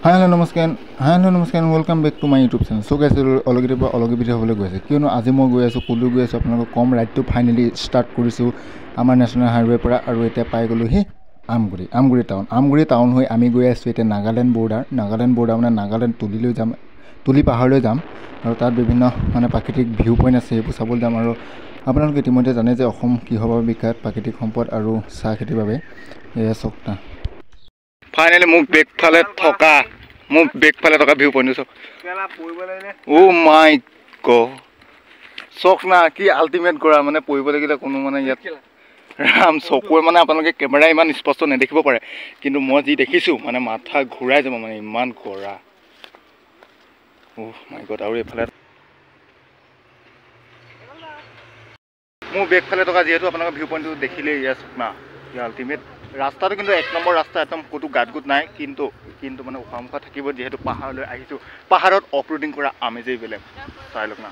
Hello, namaskar, and welcome back to my YouTube channel. So guys, অলগি video হ'বলৈ গৈছে কিয়নো আজি মই গৈ আছোঁ কুলু গৈ আছোঁ আপোনালোকক কম ৰাইডটো ফাইনেলি ষ্টাৰ্ট কৰিছোঁ আমাৰ নেশ্যনেল হাইৱেৰ পৰা আৰু এতিয়া পাই গ'লোহি আমগুৰি টাউন হৈ আমি গৈ আছোঁ এতিয়া নাগালেণ্ড বৰ্ডাৰ মানে নাগালেণ্ড তুলি পাহাৰলৈ যাম আৰু তাত বিভিন্ন মানে প্ৰাকৃতিক ভিউ পইণ্ট আছে সেইবোৰ চাবলৈ যাম আৰু আপোনালোকে ইতিমধ্যে জানে যে অসম কিহৰ বাবে বিখ্যাত প্ৰাকৃতিক সম্পদ আৰু চাহ খেতিৰ বাবে এয়া চাওক না ফাইনেলি মোক বেকফালে থকা ভিউ পইণ্ট চাওক ও মাই গড চাওক না কি আল্টিমেট কৰা মানে পৰিব লাগিলে কোনো মানে ইয়াত ৰাম চকুৱে মানে আপোনালোকে কেমেৰা ইমান স্পষ্ট নেদেখিব পাৰে কিন্তু মই যি দেখিছোঁ মানে মাথা ঘূৰাই যাব মানে ইমান কৰা মাই গড আৰু এইফালে মোৰ বেকফালে থকা যিহেতু আপোনালোকে ভিউ পইণ্টটো দেখিলেই ইয়াত চাওক না কি আল্টিমেট ৰাস্তাটো কিন্তু এক নম্বৰ ৰাস্তা একদম ক'তো গাঁত নাই কিন্তু মানে উশাহ থাকিব যিহেতু পাহাৰলৈ আহিছোঁ পাহাৰত অফ ৰোডিং কৰা আমেজেই বেলেগ চাই লওক না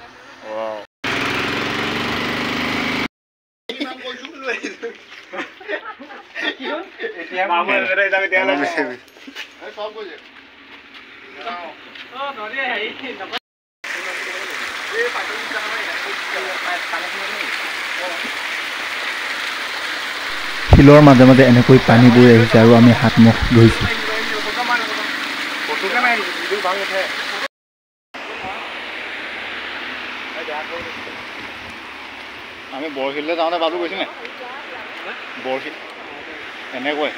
শিলৰ মাজে মাজে এনেকৈ পানী বৈ আহিছে আৰু আমি হাত মুখ ধুইছোঁ আমি বৰশিললৈ যাওঁতে বাবু গৈছোঁ নে বৰশিল এনেকৈ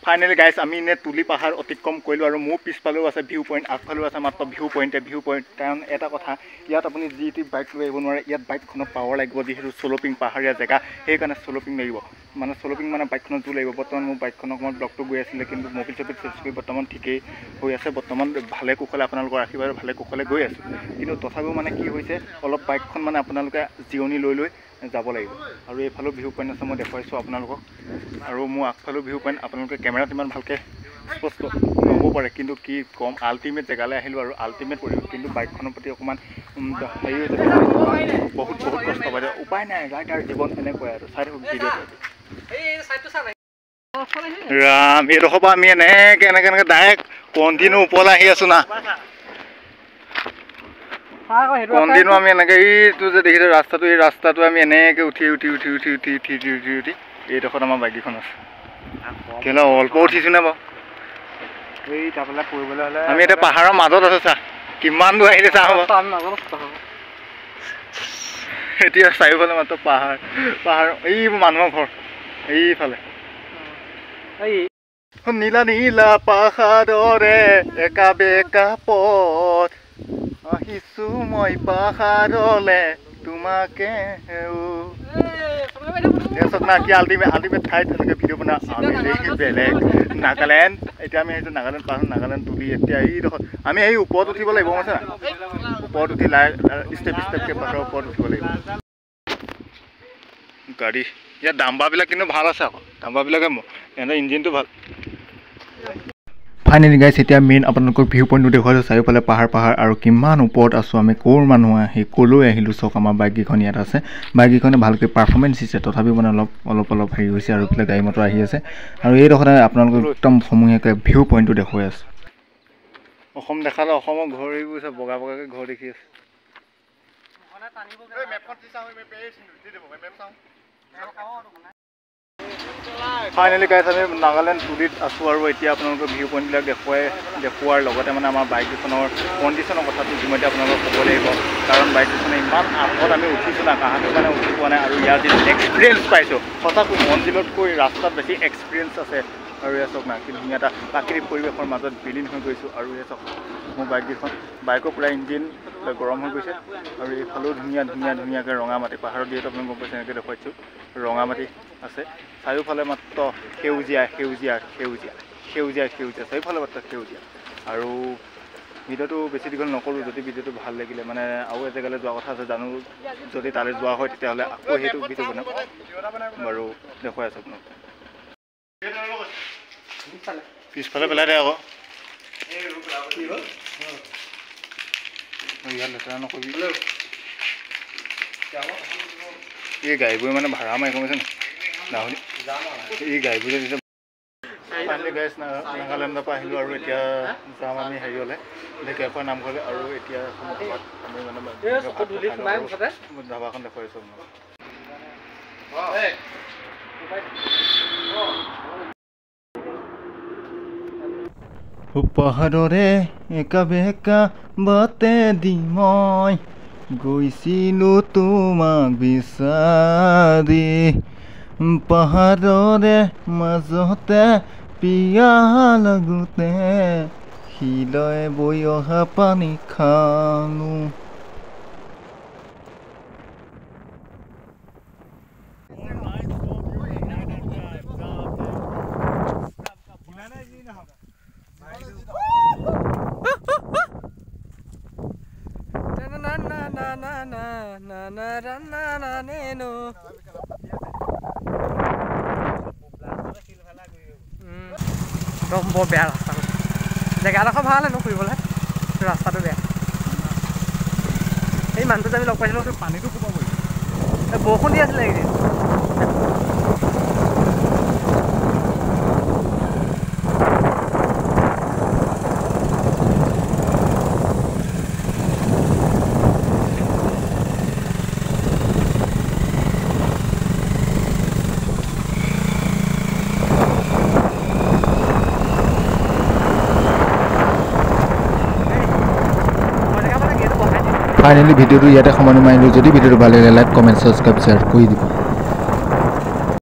ফাইনেলি গাইছ আমি এনে তুলি পাহাৰ অতিক্ৰম কৰিলোঁ আৰু মোৰ পিছফালেও আছে ভিউ পইণ্ট আগফালেও আছে মাত্ৰ ভিউ পইণ্ট কাৰণ এটা কথা ইয়াত আপুনি যি টি বাইক লৈ আহিব নোৱাৰে ইয়াত বাইকখনত পাৱাৰ লাগিব যিহেতু চলপিং পাহাৰীয়া জেগা সেইকাৰণে চলপিং লাগিব মানে চলপিং মানে বাইকখনত জোৰ লাগিব বৰ্তমান মোৰ বাইকখনক মই ব্লগটো গৈ আছিলে কিন্তু মবিল চবিল চেঞ্জ কৰি বৰ্তমান ঠিকেই হৈ আছে বৰ্তমান ভালে কুশলে আপোনালোকৰ আশীৰ্বাদ ভালে কুশলে গৈ আছোঁ কিন্তু তথাপিও মানে কি হৈছে অলপ বাইকখন মানে আপোনালোকে জিৰণি লৈ যাব লাগিব আৰু এইফালেও ভিউ পইণ্ট আছে মই দেখুৱাইছোঁ আপোনালোকক আৰু মোৰ আগফালেও ভিউ পইণ্ট আপোনালোকে কেমেৰাত ইমান ভালকৈ স্পষ্ট নহ'ব পাৰে কিন্তু কি ক'ম আল্টিমেট জেগালৈ আহিলোঁ আৰু আল্টিমেট পৰিব কিন্তু বাইকখনৰ প্ৰতি অকণমান হেৰি হৈছে বহুত কষ্ট পায় উপায় নাই ৰাইডাৰ জীৱন এনেকুৱাই আৰু চাই থাকক ভিডিঅ'টো ৰাম এইডোখৰ পৰা আমি এনেকৈ ডাইৰেক্ট কণ্টিনিউ ওপৰলৈ আহি আছোঁ না কণ্টিনিউ আমি এনেকৈ এইটো যে দেখিছোঁ এই ৰাস্তাটো আমি এনেকৈ উঠি এইডোখৰত আমাৰ বাইককেইখন আছে কেলৈ অল্প উঠিছোঁ নে বাৰু আমি এতিয়া পাহাৰৰ মাজত আছোঁ চা কিমান দূৰ আহিলে চা হ'ব এতিয়া চাৰিওফালে মাত্ৰ পাহাৰ এই মানুহৰ ঘৰ এইফালে নীলা পাহাৰৰে একা বেকা পথ আহিছোঁ মই পাহাৰলে তোমাকে চাওক না কি আল্টিমেট ঠাইত এনেকৈ ভিডিঅ' বনোৱা আমি বেলেগ নাগালেণ্ড এতিয়া আমি আহিছোঁ নাগালেণ্ড পাহাৰত নাগালেণ্ড তুলি এতিয়া এইডোখৰত আমি এই ওপৰত উঠিব লাগিব আছে না ওপৰত উঠি ষ্টেপকৈ পাহাৰৰ ওপৰত উঠিব লাগিব গাড়ী ইয়াত ডাম্বাৰবিলাক কিন্তু ভাল আছে আকৌ ডাম্বাৰবিলাকে সিহঁতৰ ইঞ্জিনটো ভাল ফাইনেলি গাইছ এতিয়া মেইন আপোনালোকৰ ভিউ পইণ্টটো দেখুৱাইছোঁ চাৰিওফালে পাহাৰ আৰু কিমান ওপৰত আছোঁ আমি ক'ৰ মানুহ আহি ক'লৈ আহিলোঁ চাওক আমাৰ বাইককেইখন ইয়াত আছে বাইককেইখনে ভালকৈ পাৰফৰ্মেঞ্চ দিছে তথাপিও মানে অলপ হেৰি হৈছে আৰু এইফালে গাড়ী মটৰ আহি আছে আৰু এইডোখৰতে আপোনালোকক একদম সমূহীয়াকৈ ভিউ পইণ্টটো দেখুৱাই আছোঁ অসম দেখালে অসমৰ ঘৰ এইবোৰ আছে বগাকৈ ঘৰ দেখি আছে ফাইনেলি গাইছ আমি নাগালেণ্ড তুলিত আছোঁ আৰু এতিয়া আপোনালোকৰ ভিউ পইণ্টবিলাক দেখুওৱাৰ লগতে মানে আমাৰ বাইককেইখনৰ কণ্ডিশ্যনৰ কথাটো ইতিমধ্যে আপোনালোকক ক'ব লাগিব কাৰণ বাইককেইখনে ইমান আগত আমি উঠিছোঁ না কাহানিৰ কাৰণে উঠি পোৱা নাই আৰু ইয়াৰ যিটো এক্সপিৰিয়েঞ্চ পাইছোঁ সঁচাকৈ মঞ্জিলতকৈ ৰাস্তাত বেছি এক্সপিৰিয়েঞ্চ আছে আৰু এয়া চাওক না কি ধুনীয়া এটা প্ৰাকৃতিক পৰিৱেশৰ মাজত বিলীন হৈ গৈছোঁ আৰু এয়া চাওক মোৰ বাইকৰ পূৰা ইঞ্জিন গৰম হৈ গৈছে আৰু এইফালেও ধুনীয়াকৈ ৰঙামাটি পাহাৰত যিহেতু আপোনালোক গম পাইছে এনেকৈ দেখুৱাইছোঁ ৰঙামাটি আছে চাৰিওফালে মাত্ৰ সেউজীয়া চাৰিওফালে মাত্ৰ সেউজীয়া আৰু ভিডিঅ'টো বেছি দীঘল নকৰোঁ যদি ভিডিঅ'টো ভাল লাগিলে মানে আৰু এজেগালৈ যোৱা কথা আছে জানো যদি তালৈ যোৱা হয় তেতিয়াহ'লে আকৌ সেইটো ভিডিঅ' বনাম বাৰু দেখুৱাই আছোঁ আপোনাক পিছফালে পেলাই দে আকৌ ইয়াত লেতেৰা নকৰিবি এই গাড়ীবোৰ মানে ভাড়া মাৰি গম পাইছে নাই এই গাড়ীবোৰ যেতিয়া ফাইনেলি গাইজ নাগালেণ্ডৰ পৰা আহিলোঁ আৰু এতিয়া যাম আমি হেৰিয়লৈ ঢেকীয়াখোৱা নামঘৰলৈ আৰু এতিয়া আমি মানে ধাবাখন দেখুৱাইছোঁ পাহাৰৰে একা বেকা বাটে দি মই গৈছিলোঁ তোমাক বিচাৰি পাহাৰৰে মাজতে পিয়াহ লাগোতে শিলয় বৈ অহা পানী খালোঁ বৰ বেয়া ৰাস্তা জেগাডোখৰ ভাল হেনো ফুৰিবলৈ ৰাস্তাটো বেয়া এই মানুহটো যে আমি লগ পাইছিলোঁ পানীটো সোমাব বৰষুণ দি আছিলে এইকেইদিন ফাইনেলি ভিডিঅ'টো ইয়াতে সামৰণি মাৰিলোঁ যদি ভিডিঅ'টো ভাল লাগিলে লাইক কমেণ্ট ছাবস্ক্ৰাইব শ্বেয়াৰ কৰি দিব